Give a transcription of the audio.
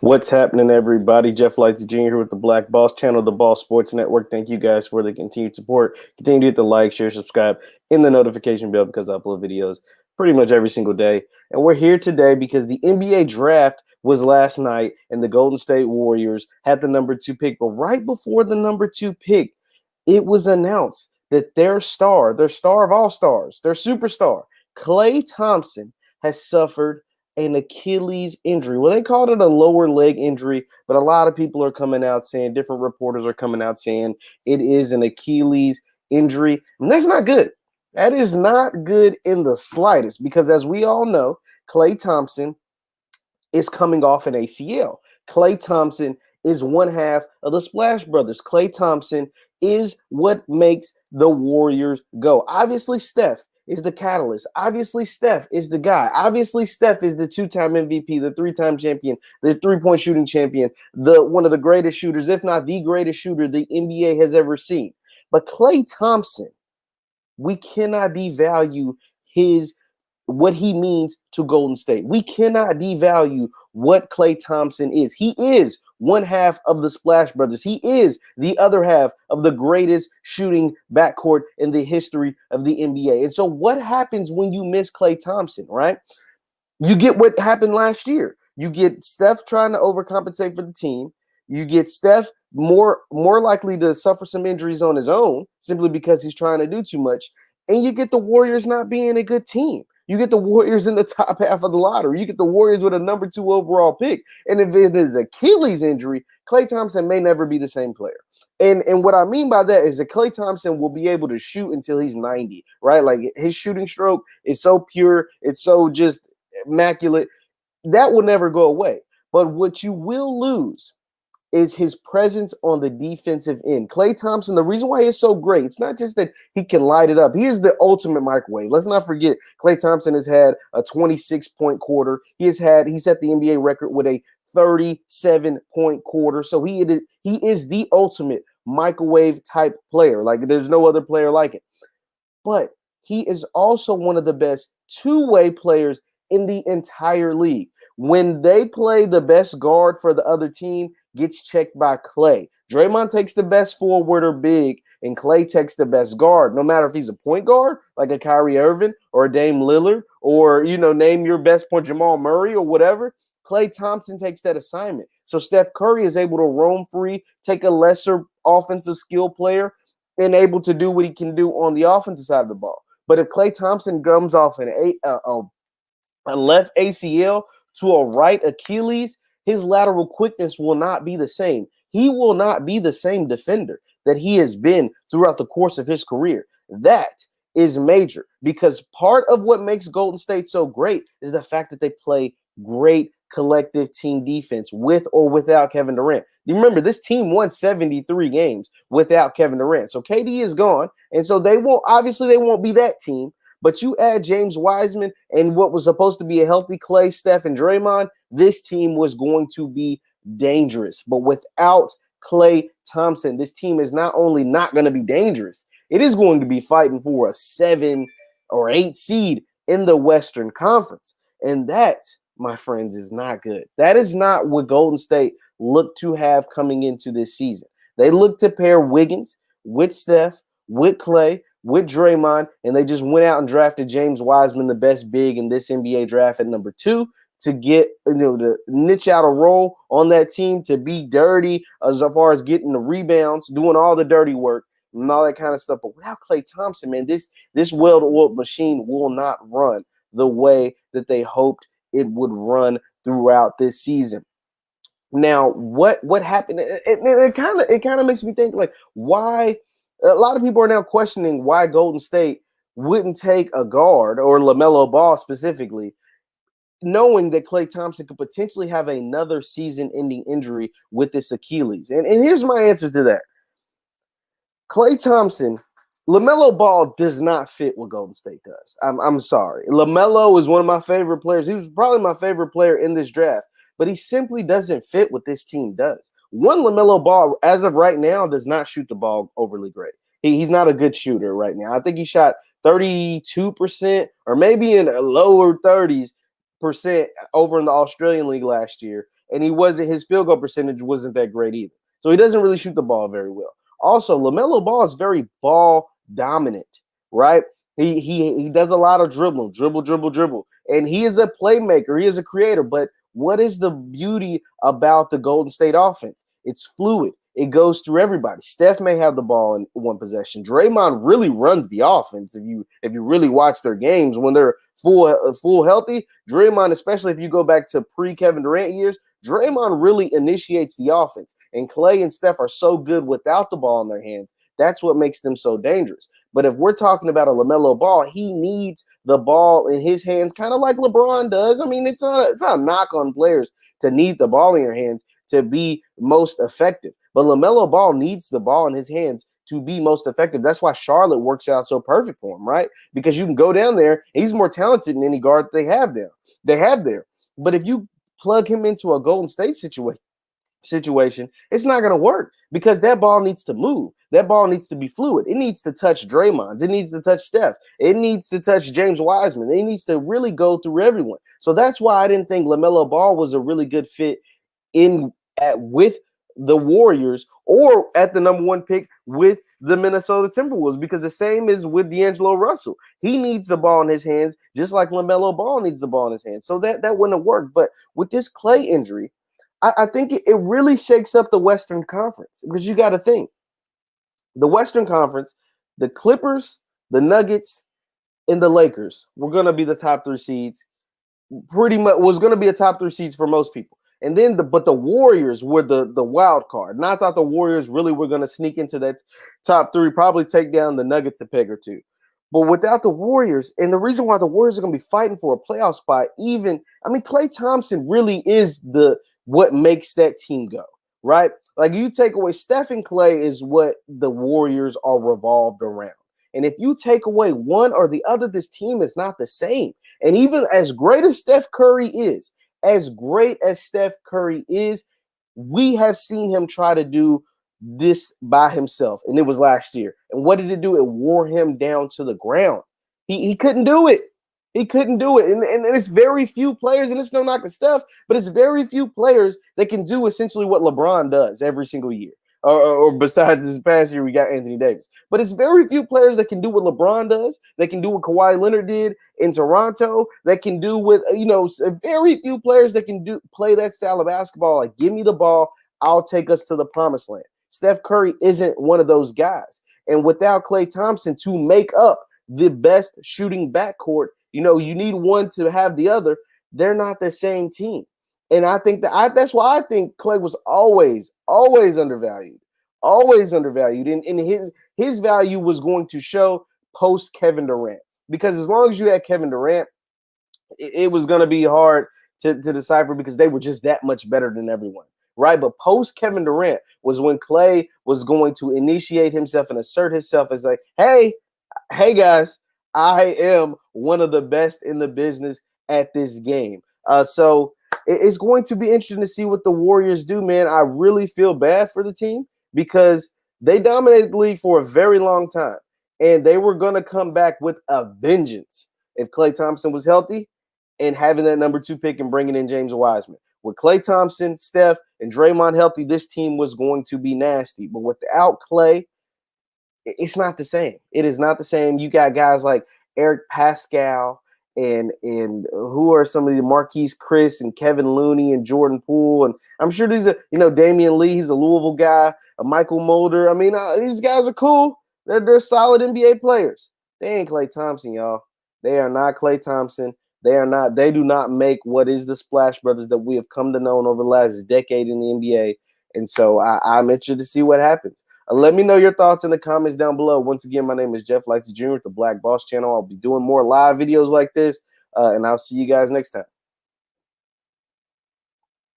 What's happening, everybody? Jeff Lightsy Jr. here with the Black Boss channel, the Ball Sports Network. Thank you guys for the continued support. Continue to hit the like, share, subscribe, and the notification bell because I upload videos pretty much every single day. And we're here today because the NBA draft was last night, and the Golden State Warriors had the number 2 pick. But right before the number 2 pick, it was announced that their star of all stars, their superstar, Klay Thompson, has suffered an Achilles injury. Well, they called it a lower leg injury, but a lot of people are coming out saying, different reporters are coming out saying it is an Achilles injury. And that's not good. That is not good in the slightest because, as we all know, Klay Thompson is coming off an ACL. Klay Thompson is one half of the Splash Brothers. Klay Thompson is what makes the Warriors go. Obviously, Steph is the catalyst. Obviously, Steph is the guy. Obviously, Steph is the 2-time MVP, the 3-time champion, the 3-point shooting champion, the one of the greatest shooters, if not the greatest shooter the NBA has ever seen. But Klay Thompson, we cannot devalue what he means to Golden State. We cannot devalue what Klay Thompson is. He is one half of the Splash Brothers. He is the other half of the greatest shooting backcourt in the history of the NBA. And so what happens when you miss Klay Thompson, right? You get what happened last year. You get Steph trying to overcompensate for the team. You get Steph more likely to suffer some injuries on his own simply because he's trying to do too much. And you get the Warriors not being a good team. You get the Warriors in the top half of the lottery. You get the Warriors with a number 2 overall pick. And if it is Achilles injury, Klay Thompson may never be the same player. And what I mean by that is that Klay Thompson will be able to shoot until he's 90, right? Like his shooting stroke is so pure. It's so just immaculate. That will never go away. But what you will lose is his presence on the defensive end. Klay Thompson, the reason why he's so great, it's not just that he can light it up. He is the ultimate microwave. Let's not forget, Klay Thompson has had a 26-point quarter. He set the NBA record with a 37-point quarter. So he is the ultimate microwave type player. Like there's no other player like it. But he is also one of the best two-way players in the entire league. When they play, the best guard for the other team gets checked by Klay. Draymond takes the best forward or big, and Klay takes the best guard. No matter if he's a point guard, like a Kyrie Irving or a Dame Lillard, or, name your best point, Jamal Murray or whatever, Klay Thompson takes that assignment. So Steph Curry is able to roam free, take a lesser offensive skill player, and able to do what he can do on the offensive side of the ball. But if Klay Thompson comes off a left ACL to a right Achilles, his lateral quickness will not be the same. He will not be the same defender that he has been throughout the course of his career. That is major because part of what makes Golden State so great is the fact that they play great collective team defense with or without Kevin Durant. You remember, this team won 73 games without Kevin Durant. So KD is gone, and so they won't be that team. But you add James Wiseman and what was supposed to be a healthy Klay, Steph, and Draymond, this team was going to be dangerous. But without Klay Thompson, this team is not only not going to be dangerous, it is going to be fighting for a 7 or 8 seed in the Western Conference. And that, my friends, is not good. That is not what Golden State looked to have coming into this season. They looked to pair Wiggins with Steph, with Klay, with Draymond, and they just went out and drafted James Wiseman, the best big in this NBA draft, at number 2, to get, to niche out a role on that team, to be dirty as far as getting the rebounds, doing all the dirty work and all that kind of stuff. But without Klay Thompson, man, this well-oiled machine will not run the way that they hoped it would run throughout this season. Now, what happened? It kind of makes me think, like, why. A lot of people are now questioning why Golden State wouldn't take a guard, or LaMelo Ball specifically, knowing that Klay Thompson could potentially have another season-ending injury with this Achilles. And here's my answer to that. Klay Thompson, LaMelo Ball does not fit what Golden State does. I'm sorry. LaMelo is one of my favorite players. He was probably my favorite player in this draft, but he simply doesn't fit what this team does. One, LaMelo Ball, as of right now, does not shoot the ball overly great. He's not a good shooter right now. I think he shot 32% or maybe in a lower 30s% over in the Australian League last year. and his field goal percentage wasn't that great either. So he doesn't really shoot the ball very well. Also, LaMelo Ball is very ball dominant, right? He does a lot of dribble, and he is a playmaker. He is a creator. But what is the beauty about the Golden State offense? It's fluid. It goes through everybody. Steph may have the ball in one possession. Draymond really runs the offense. If you really watch their games when they're full healthy, Draymond, especially if you go back to pre-Kevin Durant years, Draymond really initiates the offense. And Klay and Steph are so good without the ball in their hands. That's what makes them so dangerous. But if we're talking about a LaMelo Ball, he needs the ball in his hands, kind of like LeBron does. I mean, it's not a knock on players to need the ball in your hands to be most effective. But LaMelo Ball needs the ball in his hands to be most effective. That's why Charlotte works out so perfect for him, right? Because you can go down there. He's more talented than any guard they have there. But if you plug him into a Golden State situation, it's not going to work because that ball needs to move. That ball needs to be fluid. It needs to touch Draymond. It needs to touch Steph. It needs to touch James Wiseman. It needs to really go through everyone. So that's why I didn't think LaMelo Ball was a really good fit with the Warriors or at the number 1 pick with the Minnesota Timberwolves, because the same is with D'Angelo Russell. He needs the ball in his hands just like LaMelo Ball needs the ball in his hands. So that wouldn't have worked. But with this Klay injury, I think it really shakes up the Western Conference, because you got to think the Western Conference, the Clippers, the Nuggets, and the Lakers were going to be the top 3 seeds. Pretty much was going to be a top 3 seeds for most people. And then but the Warriors were the wild card. And I thought the Warriors really were going to sneak into that top 3, probably take down the Nuggets a peg or two. But without the Warriors, and the reason why the Warriors are going to be fighting for a playoff spot, Klay Thompson really is what makes that team go, right? Like, you take away Steph and Klay is what the Warriors are revolved around. And if you take away one or the other, this team is not the same. And even as great as Steph Curry is, we have seen him try to do this by himself. And it was last year. And what did it do? It wore him down to the ground. He couldn't do it. He couldn't do it. And it's very few players, and it's no knock at Steph, but it's very few players that can do essentially what LeBron does every single year. Or besides this past year, we got Anthony Davis. But it's very few players that can do what LeBron does, that can do what Kawhi Leonard did in Toronto, that can do what, very few players that can play that style of basketball. Like, give me the ball, I'll take us to the promised land. Steph Curry isn't one of those guys. And without Klay Thompson to make up the best shooting backcourt, you need one to have the other. They're not the same team. And I think that's why I think Klay was always undervalued, and his value was going to show post Kevin Durant, because as long as you had Kevin Durant, it was going to be hard to decipher, because they were just that much better than everyone, right? But post Kevin Durant was when Klay was going to initiate himself and assert himself as like, hey guys, I am one of the best in the business at this game. So it's going to be interesting to see what the Warriors do, man. I really feel bad for the team because they dominated the league for a very long time, and they were going to come back with a vengeance if Klay Thompson was healthy and having that number 2 pick and bringing in James Wiseman. With Klay Thompson, Steph, and Draymond healthy, this team was going to be nasty. But without Klay, it's not the same. It is not the same. You got guys like Eric Pascal and who are some of the Marquise Chris and Kevin Looney and Jordan Poole, and I'm sure these are, Damian Lee, he's a Louisville guy, Michael Mulder. These guys are cool. They're solid NBA players. They ain't Klay Thompson, y'all. They are not Klay Thompson. They do not make what is the Splash Brothers that we have come to know over the last decade in the NBA. And so I'm interested to see what happens. Let me know your thoughts in the comments down below. Once again, my name is Jeff Lightsy Jr. with the Black Boss Channel. I'll be doing more live videos like this, and I'll see you guys next time.